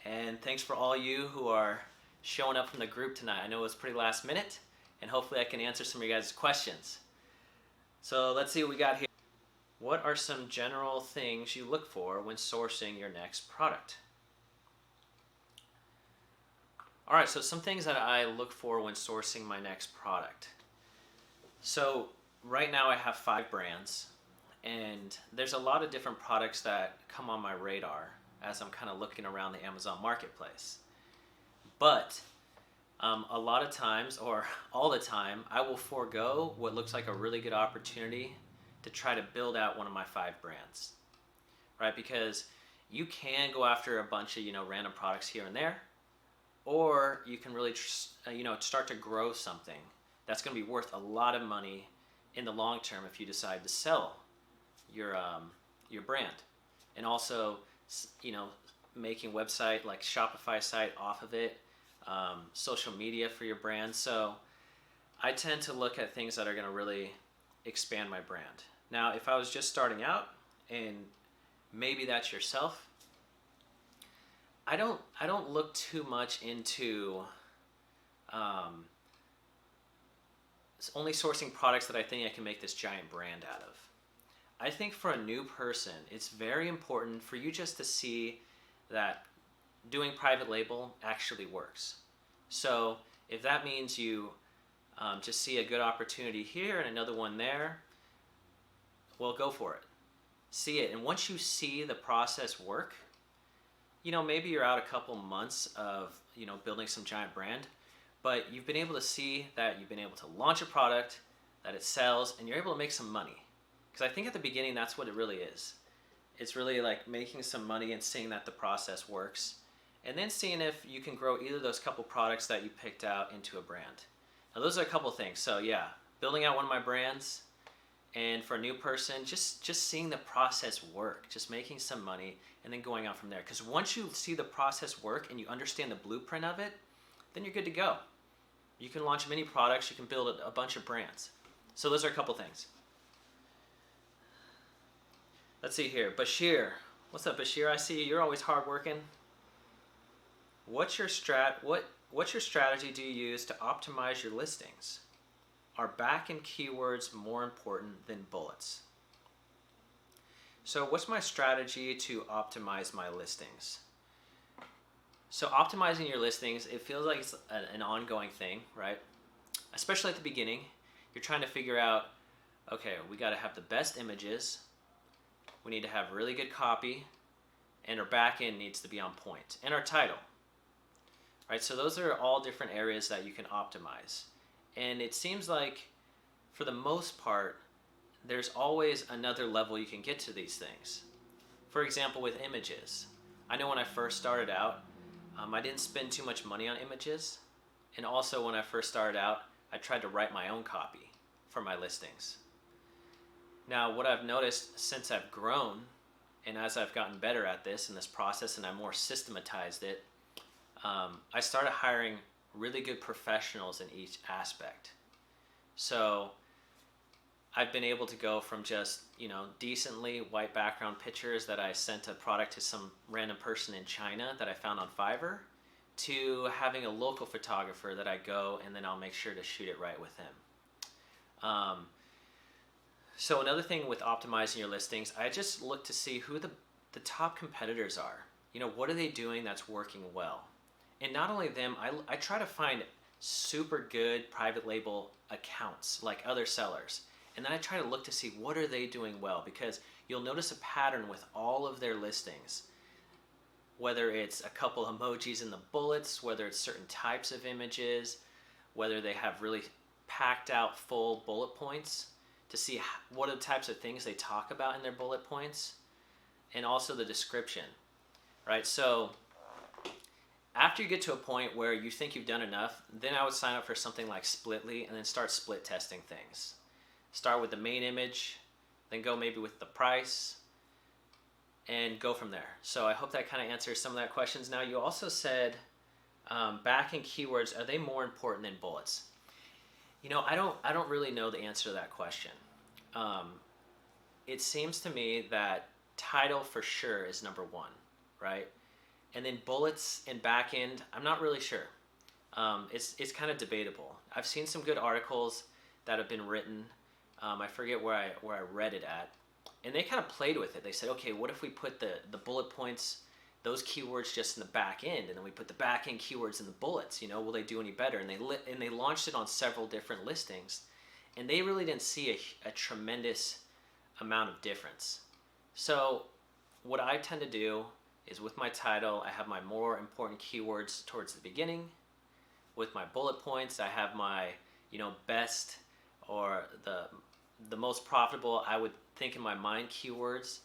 And thanks for all you who are showing up from the group tonight. I know it's pretty last minute, and hopefully I can answer some of your guys' questions. So let's see what we got here. What are some general things you look for when sourcing your next product? All right, so some things that I look for when sourcing my next product. So right now I have 5 brands, and there's a lot of different products that come on my radar as I'm kind of looking around the Amazon marketplace. But a lot of times, or all the time, I will forego what looks like a really good opportunity to try to build out one of my 5 brands, right? Because you can go after a bunch of random products here and there, or you can really start to grow something that's going to be worth a lot of money in the long term if you decide to sell your brand, and also making website like Shopify site off of it, social media for your brand. So I tend to look at things that are going to really expand my brand. Now, if I was just starting out, and maybe that's yourself, I don't look too much into only sourcing products that I think I can make this giant brand out of. I think for a new person, it's very important for you just to see that doing private label actually works. So if that means you just see a good opportunity here and another one there, well, go for it. See it. And once you see the process work, maybe you're out a couple months of, building some giant brand, but you've been able to see that you've been able to launch a product, that it sells, and you're able to make some money. Because I think at the beginning, that's what it really is. It's really like making some money and seeing that the process works, and then seeing if you can grow either of those couple products that you picked out into a brand. Now, those are a couple things. So yeah, building out one of my brands, and for a new person, just seeing the process work, just making some money, and then going out from there. Because once you see the process work and you understand the blueprint of it, then you're good to go. You can launch many products, you can build a bunch of brands. So those are a couple things. Let's see here. Bashir. What's up, Bashir? I see you're always hardworking. What's your strategy do you use to optimize your listings? Are back-end keywords more important than bullets? So what's my strategy to optimize my listings? So optimizing your listings, it feels like it's an ongoing thing, right? Especially at the beginning. You're trying to figure out, okay, we got to have the best images. We need to have really good copy, and our backend needs to be on point, and our title. Right? So those are all different areas that you can optimize. And it seems like, for the most part, there's always another level you can get to these things. For example, with images. I know when I first started out, I didn't spend too much money on images. And also when I first started out, I tried to write my own copy for my listings. Now, what I've noticed since I've grown, and as I've gotten better at this in this process, and I more systematized it, I started hiring really good professionals in each aspect. So I've been able to go from just, decently white background pictures that I sent a product to some random person in China that I found on Fiverr, to having a local photographer that I go and then I'll make sure to shoot it right with him. So another thing with optimizing your listings, I just look to see who the top competitors are. What are they doing that's working well? And not only them, I try to find super good private label accounts like other sellers. And then I try to look to see what are they doing well, because you'll notice a pattern with all of their listings. Whether it's a couple emojis in the bullets, whether it's certain types of images, whether they have really packed out full bullet points, to see what are the types of things they talk about in their bullet points, and also the description, right? So after you get to a point where you think you've done enough, then I would sign up for something like Splitly and then start split testing things. Start with the main image, then go maybe with the price, and go from there. So I hope that kind of answers some of that questions. Now, you also said back-end keywords, are they more important than bullets? I don't really know the answer to that question. It seems to me that title for sure is number one, right? And then bullets and back end, I'm not really sure. It's kind of debatable. I've seen some good articles that have been written. I forget where I read it at, and they kind of played with it. They said, okay, what if we put the bullet points, those keywords, just in the back end, and then we put the back end keywords in the bullets? You know, will they do any better? And they launched it on several different listings, and they really didn't see a tremendous amount of difference. So what I tend to do is, with my title, I have my more important keywords towards the beginning. With my bullet points, I have my, best, or the most profitable, I would think in my mind, keywords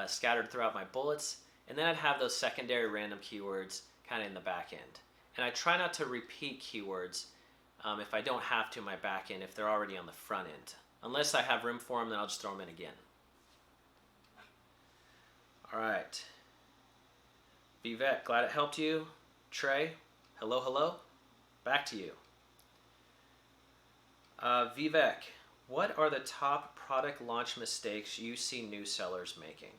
scattered throughout my bullets. And then I'd have those secondary random keywords kind of in the back end. And I try not to repeat keywords if I don't have to in my back end, if they're already on the front end. Unless I have room for them, then I'll just throw them in again. All right. Vivek, glad it helped you. Trey, hello. Back to you. Vivek, what are the top product launch mistakes you see new sellers making?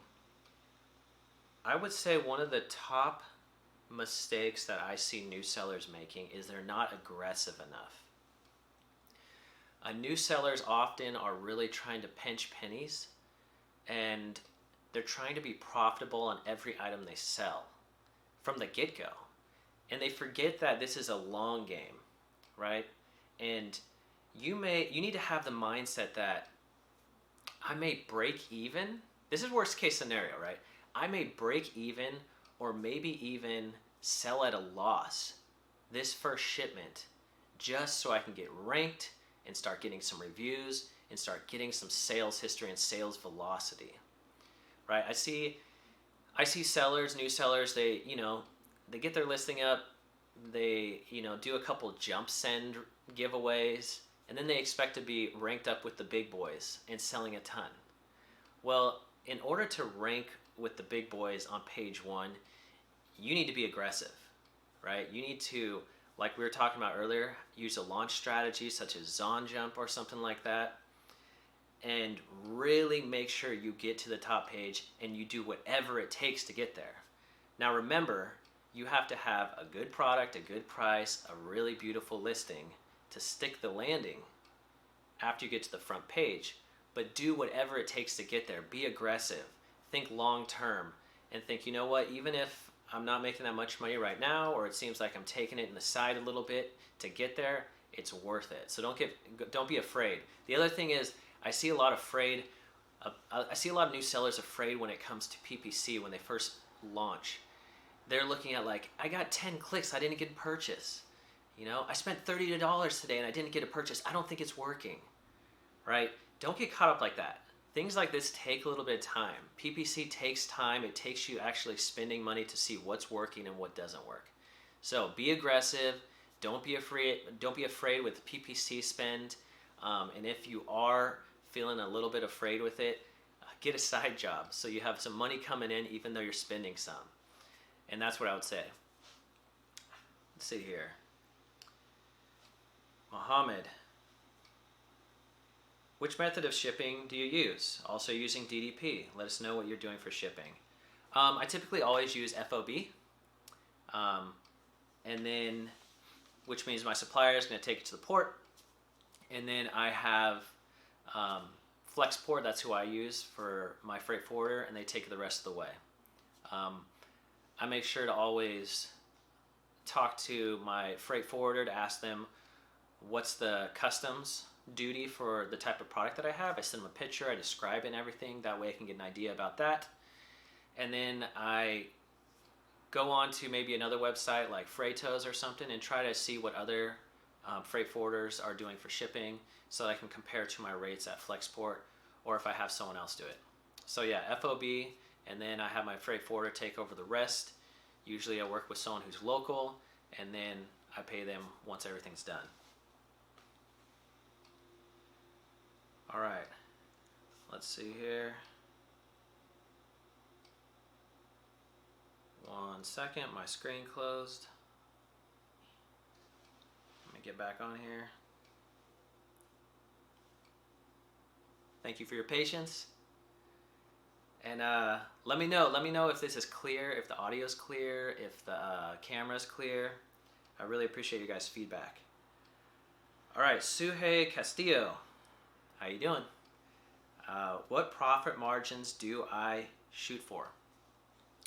I would say one of the top mistakes that I see new sellers making is they're not aggressive enough. New sellers often are really trying to pinch pennies, and they're trying to be profitable on every item they sell from the get-go. And they forget that this is a long game, right? And you need to have the mindset that I may break even. This is worst case scenario, right? I may break even, or maybe even sell at a loss this first shipment, just so I can get ranked and start getting some reviews and start getting some sales history and sales velocity, right? I see sellers, new sellers, they get their listing up, they do a couple jump send giveaways, and then they expect to be ranked up with the big boys and selling a ton. Well, in order to rank with the big boys on page one, you need to be aggressive, right? You need to, like we were talking about earlier, use a launch strategy such as Zon Jump or something like that, and really make sure you get to the top page and you do whatever it takes to get there. Now remember, you have to have a good product, a good price, a really beautiful listing to stick the landing after you get to the front page. But do whatever it takes to get there. Be aggressive. Think long term, and think, you know what, even if I'm not making that much money right now, or it seems like I'm taking it in the side a little bit to get there, it's worth it. So don't be afraid. The other thing is, I see a lot of new sellers afraid when it comes to PPC when they first launch. They're looking at like, I got 10 clicks, I didn't get a purchase. I spent $30 today and I didn't get a purchase. I don't think it's working, right? Don't get caught up like that. Things like this take a little bit of time. PPC takes time. It takes you actually spending money to see what's working and what doesn't work. So be aggressive. Don't be afraid with PPC spend. And if you are feeling a little bit afraid with it, get a side job so you have some money coming in even though you're spending some. And that's what I would say. Let's see here. Mohammed, which method of shipping do you use? Also using DDP. Let us know what you're doing for shipping. I typically always use FOB. And then, which means my supplier is going to take it to the port. And then I have Flexport, that's who I use for my freight forwarder, and they take it the rest of the way. I make sure to always talk to my freight forwarder to ask them what's the customs duty for the type of product that I have. I send them a picture, I describe it and everything. That way I can get an idea about that. And then I go on to maybe another website like Freightos or something and try to see what other freight forwarders are doing for shipping so that I can compare to my rates at Flexport, or if I have someone else do it. So yeah, FOB, and then I have my freight forwarder take over the rest. Usually I work with someone who's local, and then I pay them once everything's done. All right, let's see here. 1 second, my screen closed. Let me get back on here. Thank you for your patience. And let me know if this is clear, if the audio is clear, if the camera's clear. I really appreciate you guys' feedback. All right, Suhei Castillo, how you doing? What profit margins do I shoot for?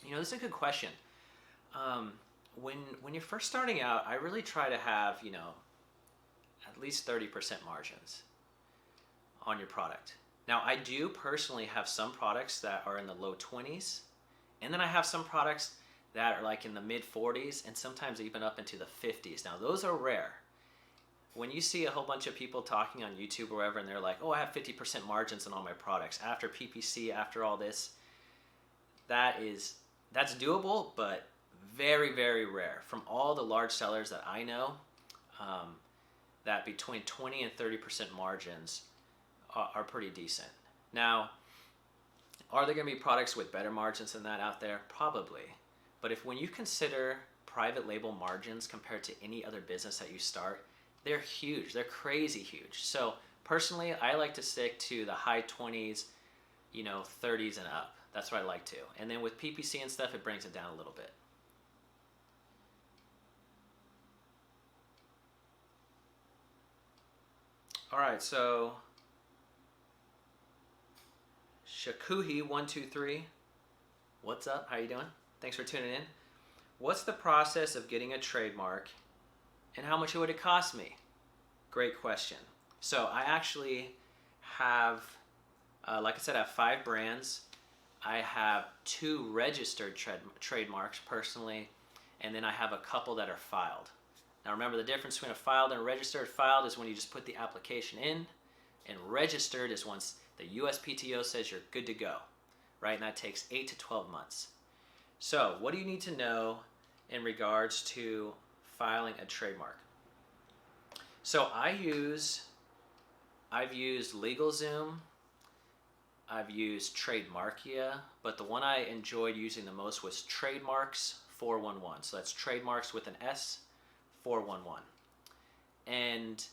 This is a good question. When you're first starting out, I really try to have, at least 30% margins on your product. Now, I do personally have some products that are in the low 20s, and then I have some products that are like in the mid 40s and sometimes even up into the 50s. Now, those are rare. When you see a whole bunch of people talking on YouTube or wherever, and they're like, oh, I have 50% margins on all my products after PPC, after all this, that's doable, but very, very rare. From all the large sellers that I know, that between 20 and 30% margins are pretty decent. Now, are there going to be products with better margins than that out there? Probably. But when you consider private label margins compared to any other business that you start, they're huge. They're crazy huge. So personally, I like to stick to the high 20s, 30s and up. That's what I like to. And then with PPC and stuff, it brings it down a little bit. All right, so Shakuhi123, what's up? How you doing? Thanks for tuning in. What's the process of getting a trademark, and how much would it cost me? Great question. So I actually have, like I said, I have 5 brands. I have 2 registered trademarks personally, and then I have a couple that are filed. Now remember, the difference between a filed and a registered. Filed is when you just put the application in, and registered is once the USPTO says you're good to go, right? And that takes 8 to 12 months. So what do you need to know in regards to filing a trademark? So I've used LegalZoom, I've used Trademarkia, but the one I enjoyed using the most was Trademarks 411. So that's Trademarks with an S, 411. And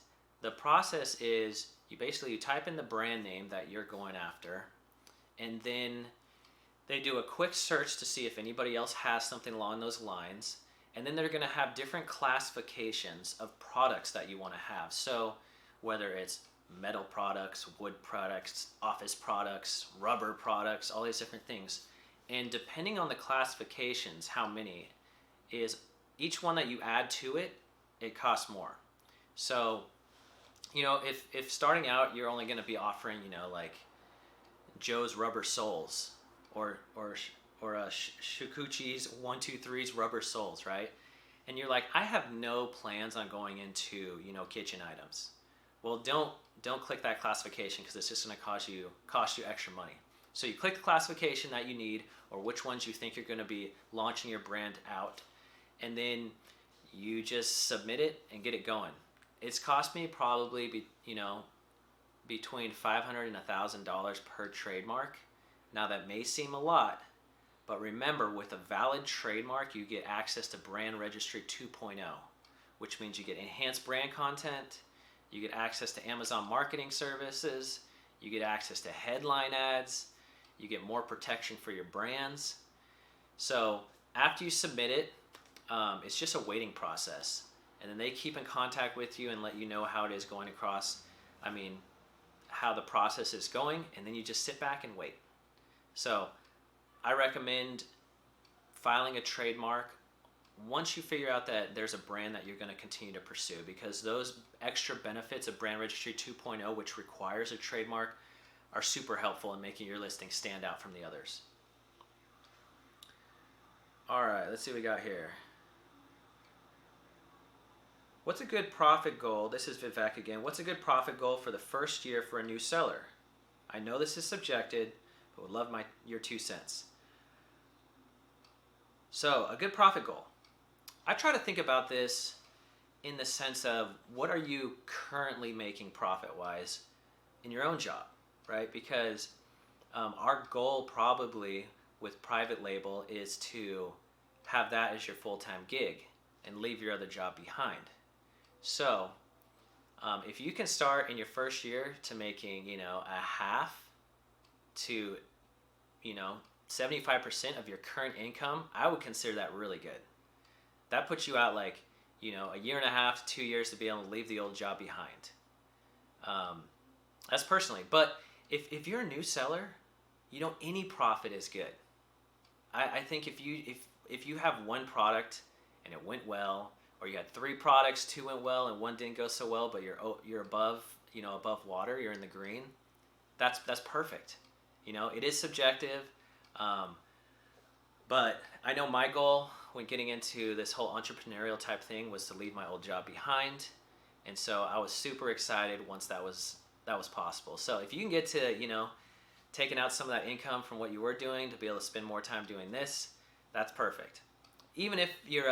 the process is you type in the brand name that you're going after, and then they do a quick search to see if anybody else has something along those lines, and then they're going to have different classifications of products that you want to have. So whether it's metal products, wood products, office products, rubber products, all these different things. And depending on the classifications, how many is each one that you add to it, it costs more. So, if starting out, you're only going to be offering, like Joe's rubber soles or Shukuchi's 123's rubber soles, right? And you're like, I have no plans on going into, kitchen items. Well, don't click that classification, because it's just going to cost you extra money. So you click the classification that you need, or which ones you think you're going to be launching your brand out, and then you just submit it and get it going. It's cost me probably between $500 and $1,000 per trademark. Now that may seem a lot, but remember, with a valid trademark, you get access to Brand Registry 2.0, which means you get enhanced brand content, you get access to Amazon marketing services, you get access to headline ads, you get more protection for your brands. So after you submit it, it's just a waiting process. And then they keep in contact with you and let you know how it is going across, how the process is going, and then you just sit back and wait. So I recommend filing a trademark once you figure out that there's a brand that you're going to continue to pursue, because those extra benefits of Brand Registry 2.0, which requires a trademark, are super helpful in making your listing stand out from the others. All right, let's see what we got here. What's a good profit goal? This is Vivek again. What's a good profit goal for the first year for a new seller? I know this is subjective, but would love your 2 cents. So, a good profit goal. I try to think about this in the sense of, what are you currently making profit-wise in your own job, right? Because our goal probably with private label is to have that as your full-time gig and leave your other job behind. So if you can start in your first year to making, a half to, 75% of your current income, I would consider that really good. That puts you out like, a year and a half to 2 years to be able to leave the old job behind. That's personally. But if you're a new seller, any profit is good. I think if you have one product and it went well, or you had 3 products, 2 went well and 1 didn't go so well, but you're above water, you're in the green. That's perfect. It is subjective, but I know my goal when getting into this whole entrepreneurial type thing was to leave my old job behind, and so I was super excited once that was possible. So if you can get to taking out some of that income from what you were doing to be able to spend more time doing this, that's perfect. Even if you're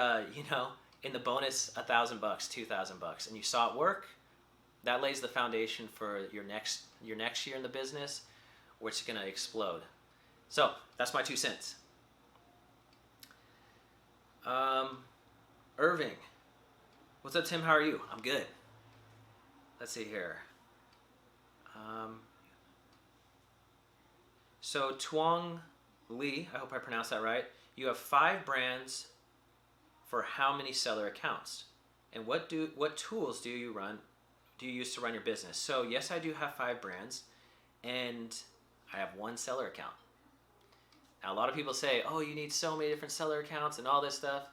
in the bonus $1,000, $2,000, and you saw it work, that lays the foundation for your next year in the business, which is going to explode. So that's my 2 cents. Irving, what's up, Tim? How are you? I'm good. Let's see here. So Tuong Lee, I hope I pronounced that right. You have 5 brands for how many seller accounts? And what tools do you use to run your business? So yes, I do have 5 brands, and I have 1 seller account. Now a lot of people say, oh, you need so many different seller accounts and all this stuff.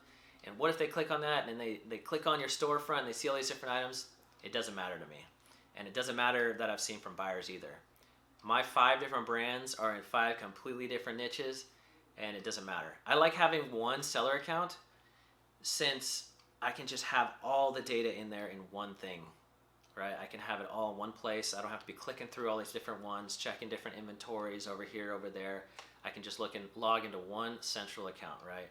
And what if they click on that and then they click on your storefront and they see all these different items? It doesn't matter to me. And it doesn't matter that I've seen from buyers either. My 5 different brands are in 5 completely different niches, and it doesn't matter. I like having 1 seller account since I can just have all the data in there in one thing, right? I can have it all in one place. I don't have to be clicking through all these different ones, checking different inventories over here, over there. I can just log into 1 central account, right?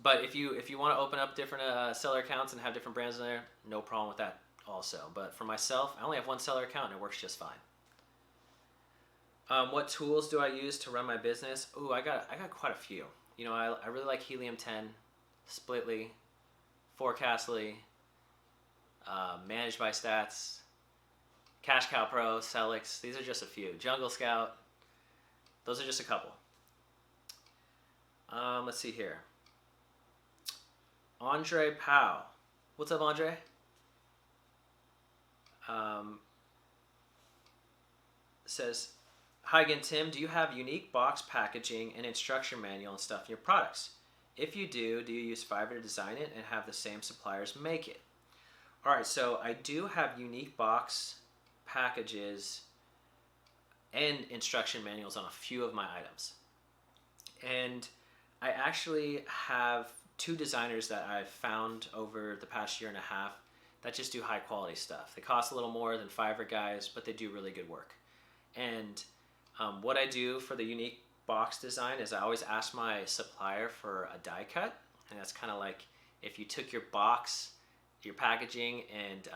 But if you want to open up different seller accounts and have different brands in there, no problem with that also. But for myself, I only have 1 seller account and it works just fine. What tools do I use to run my business? Ooh, I got quite a few. I really like Helium 10, Splitly, Forecastly, Managed by Stats, Cash Cow Pro, Celix. These are just a few. Jungle Scout. Those are just a couple. Let's see here. Andre Powell. What's up, Andre? Says, hi again, Tim. Do you have unique box packaging and instruction manual and stuff in your products? If you do you use Fiverr to design it and have the same suppliers make it? All right, so I do have unique box packages and instruction manuals on a few of my items. And I actually have 2 designers that I've found over the past year and a half that just do high quality stuff. They cost a little more than Fiverr guys, but they do really good work. And what I do for the unique box design is I always ask my supplier for a die cut. And that's kind of like if you took your box, your packaging, and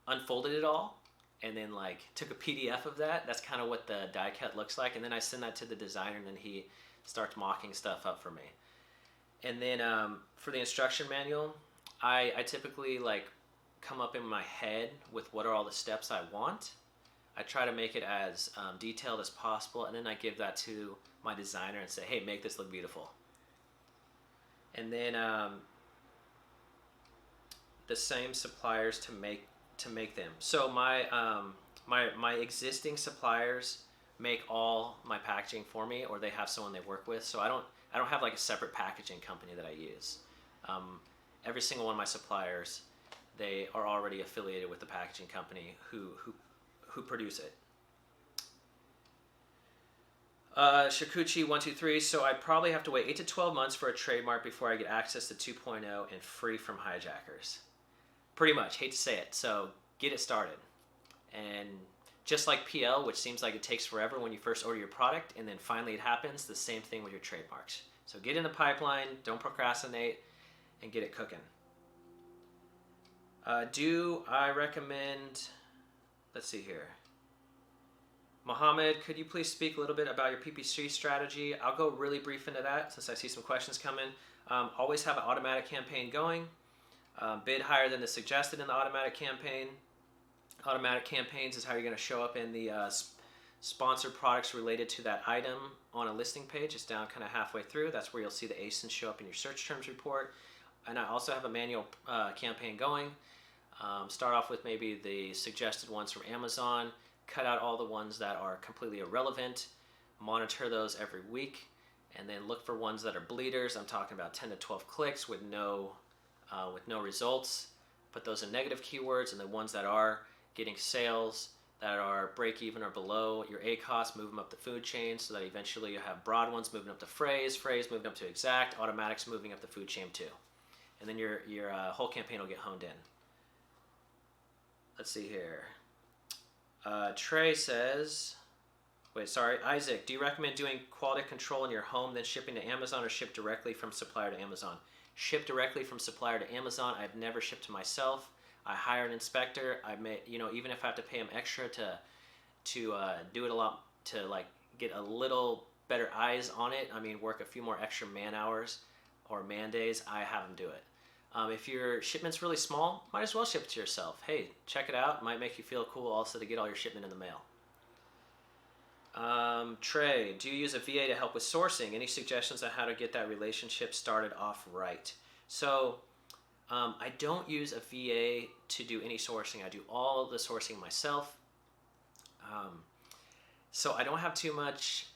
unfolded it all, and then like took a PDF of that. That's kind of what the die cut looks like. And then I send that to the designer, and then he starts mocking stuff up for me. And then for the instruction manual, I typically like come up in my head with what are all the steps I want. I try to make it as detailed as possible, and then I give that to my designer and say, hey, make this look beautiful. And then the same suppliers to make them. So my existing suppliers make all my packaging for me, or they have someone they work with. So I don't have like a separate packaging company that I use. Every single one of my suppliers, they are already affiliated with the packaging company who produce it. Shakuchi123, so I probably have to wait 8 to 12 months for a trademark before I get access to 2.0 and free from hijackers. Pretty much, hate to say it. So get it started. And just like PL, which seems like it takes forever when you first order your product, and then finally it happens, the same thing with your trademarks. So get in the pipeline, don't procrastinate, and get it cooking. Do I recommend, let's see here. Mohammed, could you please speak a little bit about your PPC strategy? I'll go really brief into that since I see some questions coming. Always have an automatic campaign going. Bid higher than the suggested in the automatic campaign. Automatic campaigns is how you're going to show up in the sponsored products related to that item on a listing page. It's down kind of halfway through. That's where you'll see the ASINs show up in your search terms report. And I also have a manual campaign going. Start off with maybe the suggested ones from Amazon, cut out all the ones that are completely irrelevant, monitor those every week, and then look for ones that are bleeders. I'm talking about 10 to 12 clicks with no results. Put those in negative keywords, and the ones that are getting sales that are break even or below your ACOS, move them up the food chain so that eventually you have broad ones moving up to phrase moving up to exact, automatics moving up the food chain too. And then your whole campaign will get honed in. Let's see here. Trey says, Isaac, do you recommend doing quality control in your home, then shipping to Amazon, or ship directly from supplier to Amazon? Ship directly from supplier to Amazon. I've never shipped to myself. I hire an inspector. I may, even if I have to pay him extra to do it a lot, to like get a little better eyes on it. I mean, work a few more extra man hours or man days. I have him do it. If your shipment's really small, might as well ship it to yourself. Hey, check it out. Might make you feel cool also to get all your shipment in the mail. Trey, do you use a VA to help with sourcing? Any suggestions on how to get that relationship started off right? So I don't use a VA to do any sourcing. I do all the sourcing myself. So I don't have too much,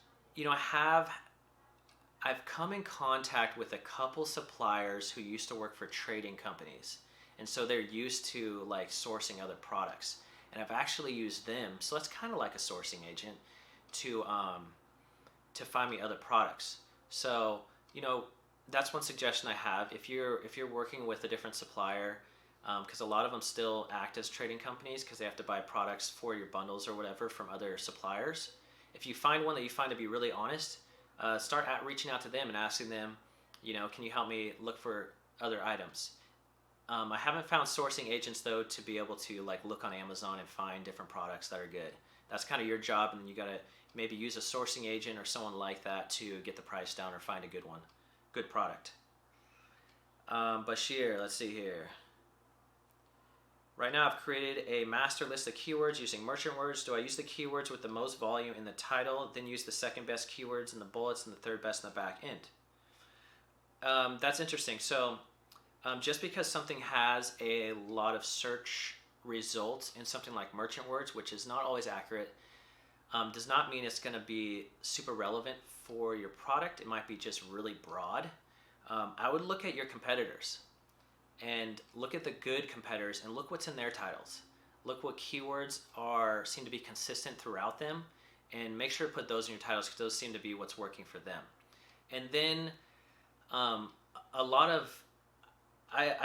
I've come in contact with a couple suppliers who used to work for trading companies. And so they're used to like sourcing other products. And I've actually used them. So that's kind of like a sourcing agent to find me other products. So, that's one suggestion I have. If you're working with a different supplier, because a lot of them still act as trading companies because they have to buy products for your bundles or whatever from other suppliers. If you find one that you find to be really honest, start reaching out to them and asking them, can you help me look for other items? I haven't found sourcing agents though to be able to like look on Amazon and find different products that are good. That's kind of your job, and you gotta maybe use a sourcing agent or someone like that to get the price down or find a good product. Bashir, let's see here. Right now I've created a master list of keywords using merchant words. Do I use the keywords with the most volume in the title, then use the second best keywords in the bullets and the third best in the back end? That's interesting. So just because something has a lot of search results in something like merchant words, which is not always accurate, does not mean it's going to be super relevant for your product. It might be just really broad. I would look at your competitors and look at the good competitors and look what's in their titles. Look what keywords seem to be consistent throughout them, and make sure to put those in your titles because those seem to be what's working for them. And then I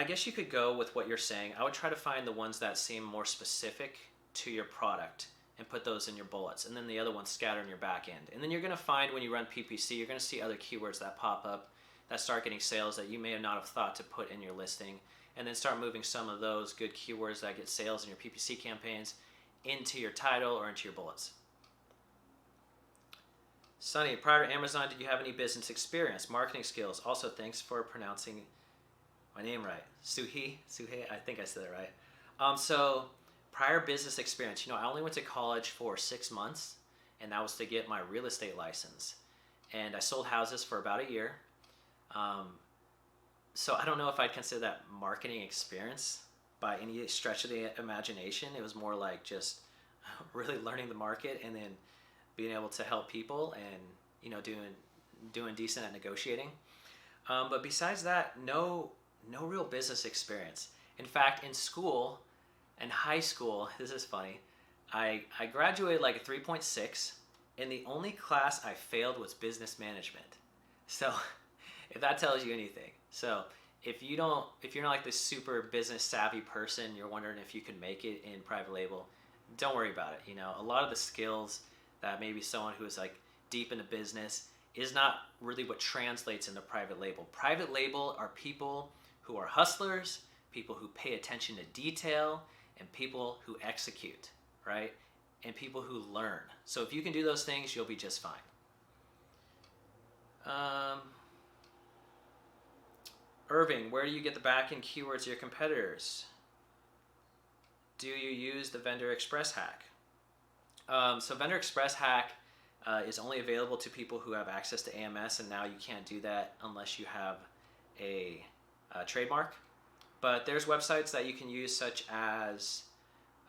guess you could go with what you're saying. I would try to find the ones that seem more specific to your product and put those in your bullets, and then the other ones scatter in your back end. And then you're going to find when you run PPC, you're going to see other keywords that pop up that start getting sales that you may not have thought to put in your listing, and then start moving some of those good keywords that get sales in your PPC campaigns into your title or into your bullets. Sonny, prior to Amazon, did you have any business experience, marketing skills? Also, thanks for pronouncing my name right. Suhi, I think I said it right. So prior business experience, I only went to college for 6 months, and that was to get my real estate license. And I sold houses for about a year. So I don't know if I'd consider that marketing experience by any stretch of the imagination. It was more like just really learning the market and then being able to help people and, doing decent at negotiating. But besides that, no real business experience. In fact, in school, in high school, this is funny, I graduated like a 3.6, and the only class I failed was business management. So if that tells you anything. So if you're not like this super business savvy person, you're wondering if you could make it in private label, don't worry about it. A lot of the skills that maybe someone who is like deep into business is not really what translates into private label. Private label are people who are hustlers, people who pay attention to detail, and people who execute, right? And people who learn. So if you can do those things, you'll be just fine. Irving, where do you get the back-end keywords of your competitors? Do you use the Vendor Express hack? So Vendor Express Hack is only available to people who have access to AMS, and now you can't do that unless you have a trademark. But there's websites that you can use, such as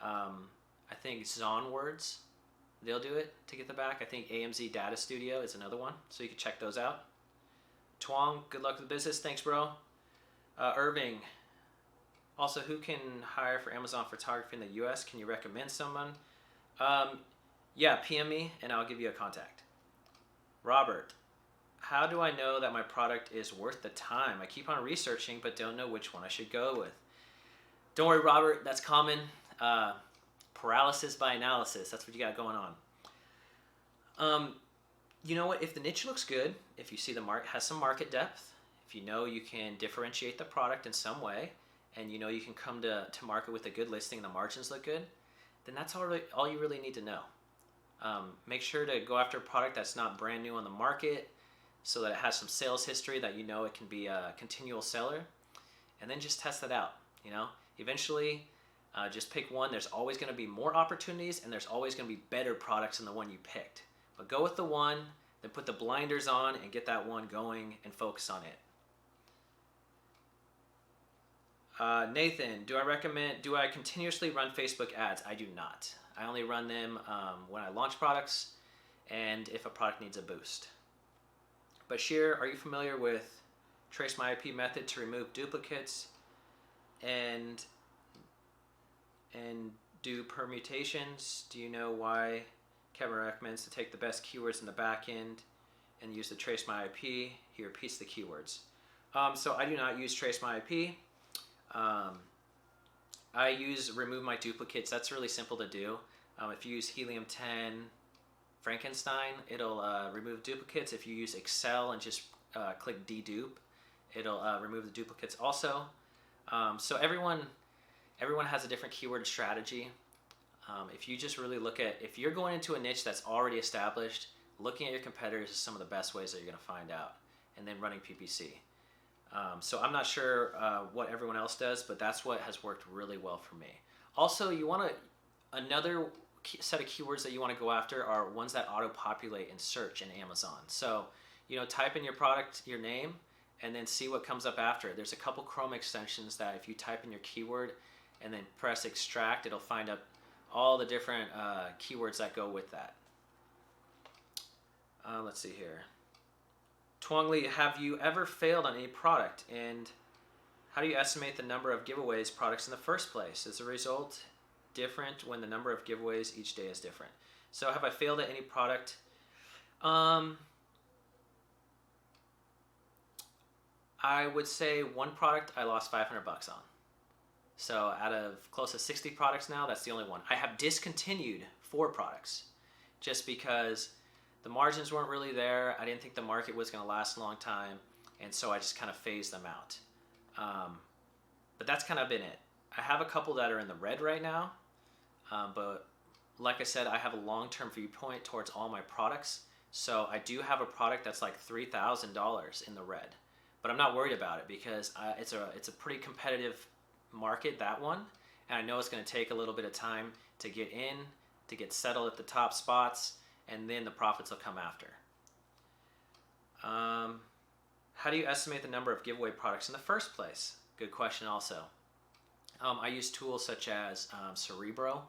I think Zonwords. They'll do it to get the back. I think AMZ Data Studio is another one, so you can check those out. Twong, good luck with the business. Thanks, bro. Irving, also, who can hire for Amazon photography in the U.S.? Can you recommend someone? Yeah, PM me and I'll give you a contact. Robert, how do I know that my product is worth the time? I keep on researching but don't know which one I should go with. Don't worry, Robert, that's common. Paralysis by analysis, that's what you got going on. You know what, if the niche looks good, if you see the market has some market depth, if you know you can differentiate the product in some way, and you know you can come to market with a good listing and the margins look good, then that's all you really need to know. Make sure to go after a product that's not brand new on the market, so that it has some sales history, that you know it can be a continual seller, and then just test it out. Eventually, just pick one. There's always going to be more opportunities, and there's always going to be better products than the one you picked. But go with the one, then put the blinders on and get that one going and focus on it. Nathan, do I continuously run Facebook ads? I do not. I only run them when I launch products and if a product needs a boost. Bashir, are you familiar with Trace My IP method to remove duplicates and do permutations? Do you know why Kevin recommends to take the best keywords in the back end and use the Trace My IP? He repeats the keywords. So I do not use Trace My IP. I use remove my duplicates. That's really simple to do. If you use Helium-10 Frankenstein, it'll remove duplicates. If you use Excel and just click dedupe, it'll remove the duplicates also. So everyone has a different keyword strategy. If you just really look at, if you're going into a niche that's already established, looking at your competitors is some of the best ways that you're going to find out, and then running PPC. So I'm not sure what everyone else does, but that's what has worked really well for me. Also, another set of keywords that you want to go after are ones that auto-populate in search in Amazon. So, type in your product, your name, and then see what comes up after. There's a couple Chrome extensions that if you type in your keyword and then press extract, it'll find up all the different keywords that go with that. Let's see here. Twong Lee, have you ever failed on any product, and how do you estimate the number of giveaways products in the first place? Is the result different when the number of giveaways each day is different? So have I failed at any product? I would say one product I lost $500 on. So out of close to 60 products now, that's the only one. I have discontinued 4 products just because the margins weren't really there. I didn't think the market was going to last a long time, and so I just kind of phased them out. But that's kind of been it. I have a couple that are in the red right now, but like I said, I have a long-term viewpoint towards all my products. So I do have a product that's like $3,000 in the red, but I'm not worried about it because it's a pretty competitive market, that one, and I know it's going to take a little bit of time to get in, to get settled at the top spots, and then the profits will come after. How do you estimate the number of giveaway products in the first place? Good question also. I use tools such as Cerebro,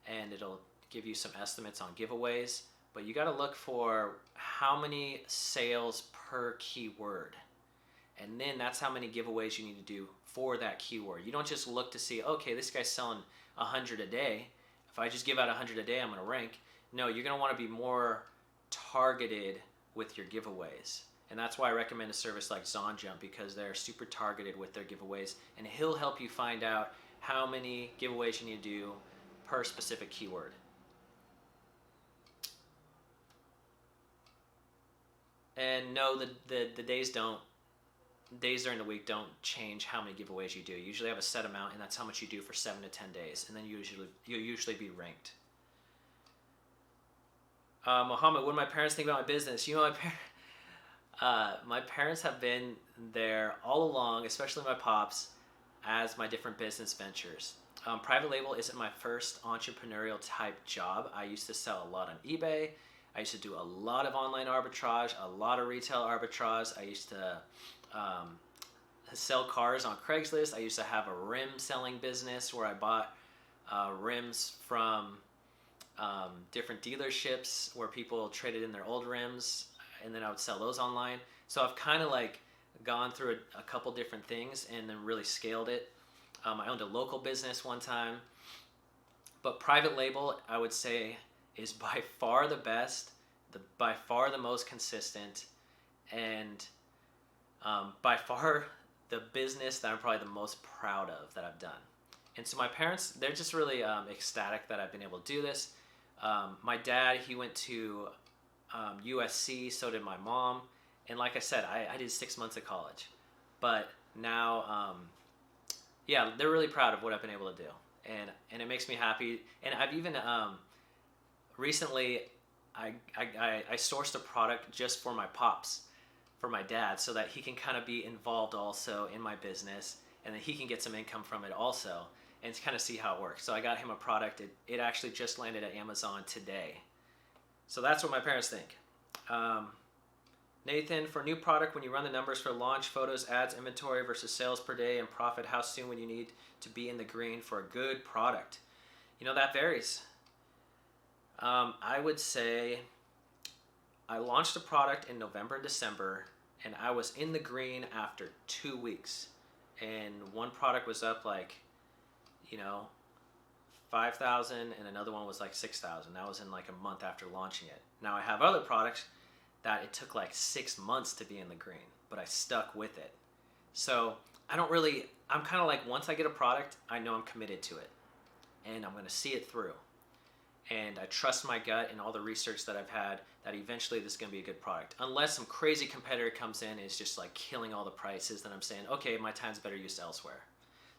and it'll give you some estimates on giveaways, but you got to look for how many sales per keyword, and then that's how many giveaways you need to do for that keyword. You don't just look to see, okay, this guy's selling 100 a day. If I just give out 100 a day, I'm going to rank. No, you're going to want to be more targeted with your giveaways. And that's why I recommend a service like ZonJump, because they're super targeted with their giveaways, and he'll help you find out how many giveaways you need to do per specific keyword. And no, the days during the week don't change how many giveaways you do. You usually have a set amount, and that's how much you do for 7 to 10 days, and then you'll usually be ranked. Mohammed, what do my parents think about my business? My parents have been there all along, especially my pops. as my different business ventures. Private label isn't my first entrepreneurial type job. I used to sell a lot on eBay. I used to do a lot of online arbitrage, a lot of retail arbitrage. I used to sell cars on Craigslist. I used to have a rim selling business where I bought rims from different dealerships where people traded in their old rims, and then I would sell those online. So I've kind of like gone through a couple different things and then really scaled it. I owned a local business one time, but private label, I would say, is by far the best, by far the most consistent, and by far the business that I'm probably the most proud of that I've done. And so my parents, they're just really ecstatic that I've been able to do this. My dad, he went to USC, so did my mom. And like I said, I did 6 months of college. But now, yeah, they're really proud of what I've been able to do. And it makes me happy. And I've even, recently, I sourced a product just for my pops, for my dad, so that he can kind of be involved also in my business, and then he can get some income from it also, and to kind of see how it works. So I got him a product. It actually just landed at Amazon today. So that's what my parents think. Nathan, for a new product, when you run the numbers for launch, photos, ads, inventory versus sales per day and profit, how soon would you need to be in the green for a good product? You know, that varies. I would say I launched a product in November and December, and I was in the green after 2 weeks. And one product was up like, 5,000, and another one was like 6,000. That was in like a month after launching it. Now I have other products that it took like 6 months to be in the green, but I stuck with it. So I'm kind of like, once I get a product, I know I'm committed to it, and I'm going to see it through. And I trust my gut and all the research that I've had that eventually this is going to be a good product. Unless some crazy competitor comes in and is just like killing all the prices, then I'm saying, okay, my time's better used elsewhere.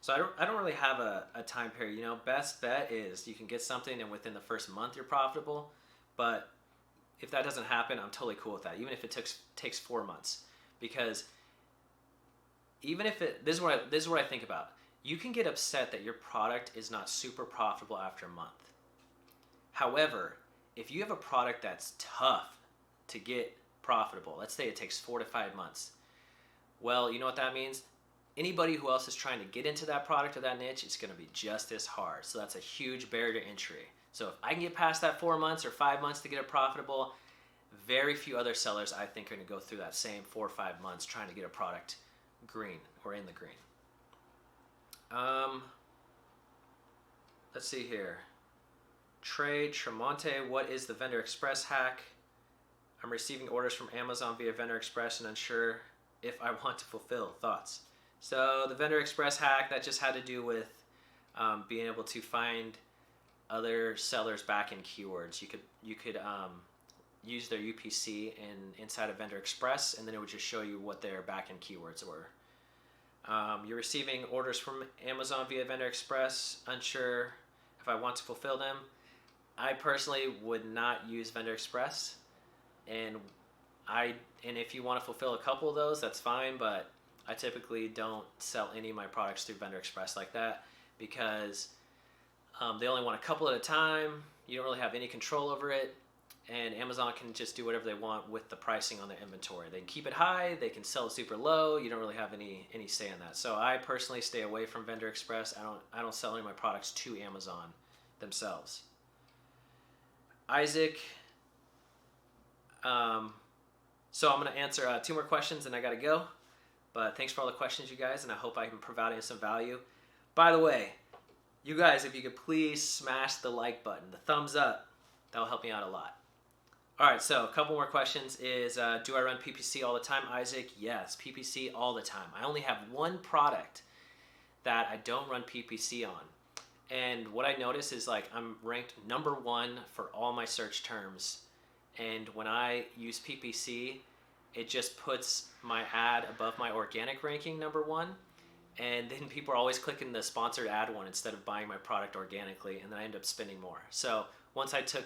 So I don't really have a time period. Best bet is you can get something and within the first month you're profitable. But if that doesn't happen, I'm totally cool with that, even if it takes 4 months. Because even if this is what I think about. You can get upset that your product is not super profitable after a month. However, if you have a product that's tough to get profitable, let's say it takes 4 to 5 months, well, you know what that means? Anybody who else is trying to get into that product or that niche, it's going to be just as hard. So that's a huge barrier to entry. So if I can get past that 4 months or 5 months to get it profitable, very few other sellers, I think, are going to go through that same 4 or 5 months trying to get a product green or in the green. Let's see here. Tremonte, what is the Vendor Express hack? I'm receiving orders from Amazon via Vendor Express and unsure if I want to fulfill. Thoughts? So the Vendor Express hack, that just had to do with being able to find other sellers back-end keywords. You could use their UPC inside of Vendor Express, and then it would just show you what their back-end keywords were. You're receiving orders from Amazon via Vendor Express, unsure if I want to fulfill them. I personally would not use Vendor Express, and if you want to fulfill a couple of those, that's fine, but I typically don't sell any of my products through Vendor Express like that, because they only want a couple at a time. You don't really have any control over it, and Amazon can just do whatever they want with the pricing on their inventory. They can keep it high, they can sell it super low. You don't really have any say in that. So I personally stay away from Vendor Express. I don't sell any of my products to Amazon themselves. Isaac, so I'm going to answer 2 more questions and I got to go. But thanks for all the questions, you guys, and I hope I can provide you some value. By the way, you guys, if you could please smash the like button, the thumbs up, that will help me out a lot. All right, so a couple more questions is, do I run PPC all the time, Isaac? Yes, PPC all the time. I only have one product that I don't run PPC on. And what I notice is like I'm ranked number 1 for all my search terms. And when I use PPC, it just puts my ad above my organic ranking number 1. And then people are always clicking the sponsored ad one instead of buying my product organically. And then I end up spending more. So once I took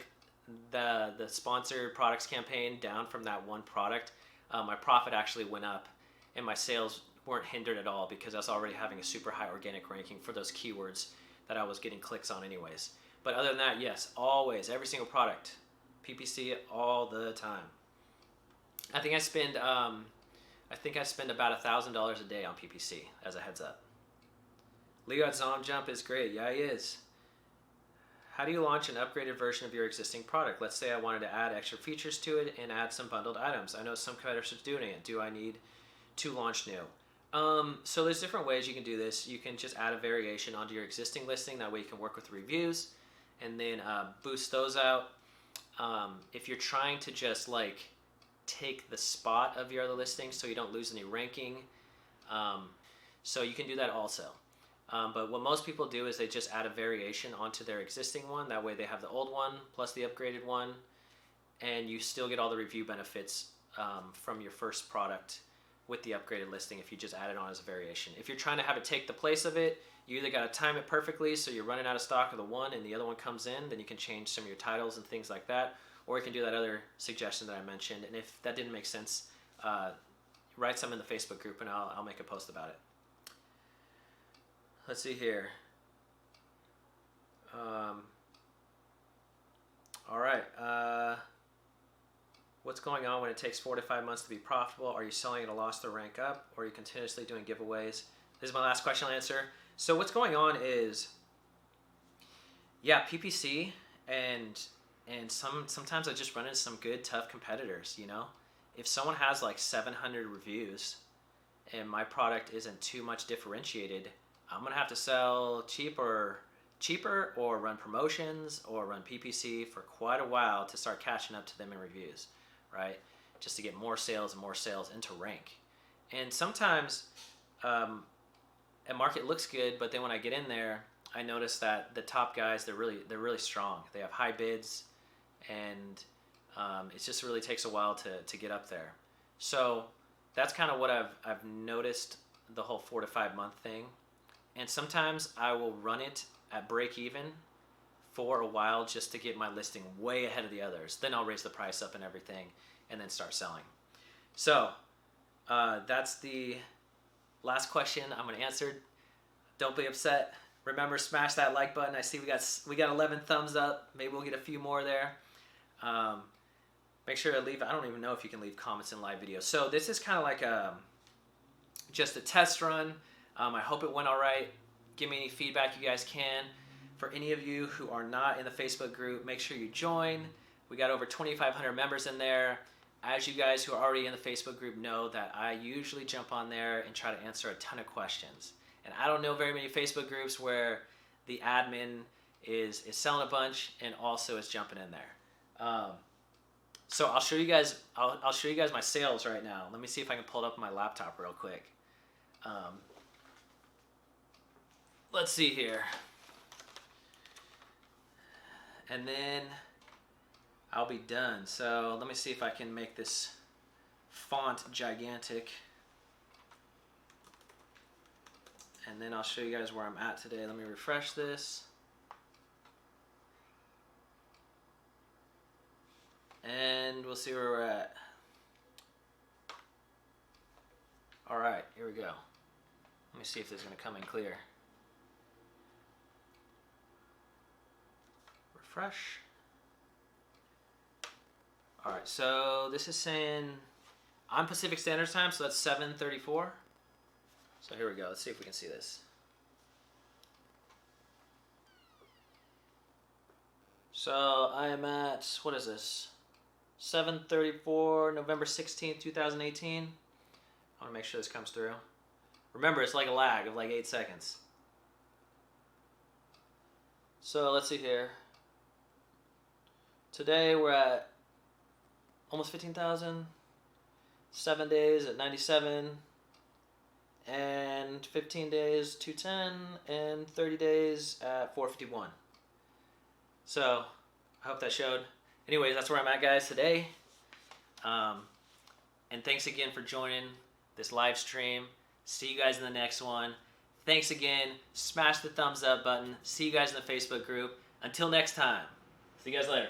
the sponsored products campaign down from that one product, my profit actually went up and my sales weren't hindered at all because I was already having a super high organic ranking for those keywords that I was getting clicks on anyways. But other than that, yes, always, every single product, PPC all the time. I think I spend about $1,000 a day on PPC, as a heads up. Leo at Zom Jump is great. Yeah, he is. How do you launch an upgraded version of your existing product? Let's say I wanted to add extra features to it and add some bundled items. I know some competitors are doing it. Do I need to launch new? So there's different ways you can do this. You can just add a variation onto your existing listing. That way you can work with reviews and then boost those out. If you're trying to just like take the spot of your other listings so you don't lose any ranking, so you can do that also. But what most people do is they just add a variation onto their existing one. That way they have the old one plus the upgraded one, and you still get all the review benefits from your first product with the upgraded listing if you just add it on as a variation. If you're trying to have it take the place of it, you either got to time it perfectly so you're running out of stock of the one and the other one comes in, then you can change some of your titles and things like that, or you can do that other suggestion that I mentioned. And if that didn't make sense, write some in the Facebook group and I'll make a post about it. Let's see here. All right. What's going on when it takes 4 to 5 months to be profitable? Are you selling at a loss to rank up, or are you continuously doing giveaways? This is my last question I'll answer. So what's going on is, yeah, PPC, and sometimes I just run into some good, tough competitors, you know? If someone has like 700 reviews and my product isn't too much differentiated, I'm gonna have to sell cheaper or run promotions or run PPC for quite a while to start catching up to them in reviews, right? Just to get more sales and more sales into rank. And sometimes a market looks good, but then when I get in there, I notice that the top guys, they're really strong. They have high bids, and it just really takes a while to get up there. So that's kind of what I've noticed, the whole 4 to 5 month thing. And sometimes I will run it at break even for a while just to get my listing way ahead of the others. Then I'll raise the price up and everything and then start selling. So that's the last question I'm going to answer. Don't be upset. Remember, smash that like button. I see we got 11 thumbs up. Maybe we'll get a few more there. Make sure to leave. I don't even know if you can leave comments in live videos. So this is kind of like just a test run. I hope it went all right. Give me any feedback you guys can. For any of you who are not in the Facebook group, make sure you join. We got over 2,500 members in there. As you guys who are already in the Facebook group know, that I usually jump on there and try to answer a ton of questions. And I don't know very many Facebook groups where the admin is selling a bunch and also is jumping in there. So I'll show you guys. I'll show you guys my sales right now. Let me see if I can pull it up on my laptop real quick. Let's see here. And then I'll be done. So let me see if I can make this font gigantic. And then I'll show you guys where I'm at today. Let me refresh this. And we'll see where we're at. All right, here we go. Let me see if this is going to come in clear. Refresh. All right, so this is saying I'm Pacific Standard Time, so that's 7:34. So here we go. Let's see if we can see this. So I am at, what is this? 7:34, November 16th, 2018. I want to make sure this comes through. Remember, it's like a lag of like 8 seconds. So let's see here. Today we're at almost 15,000. 7 days at 97. And 15 days 210. And 30 days at 451. So I hope that showed. Anyways, that's where I'm at, guys, today. And thanks again for joining this live stream. See you guys in the next one. Thanks again. Smash the thumbs up button. See you guys in the Facebook group. Until next time. See you guys later.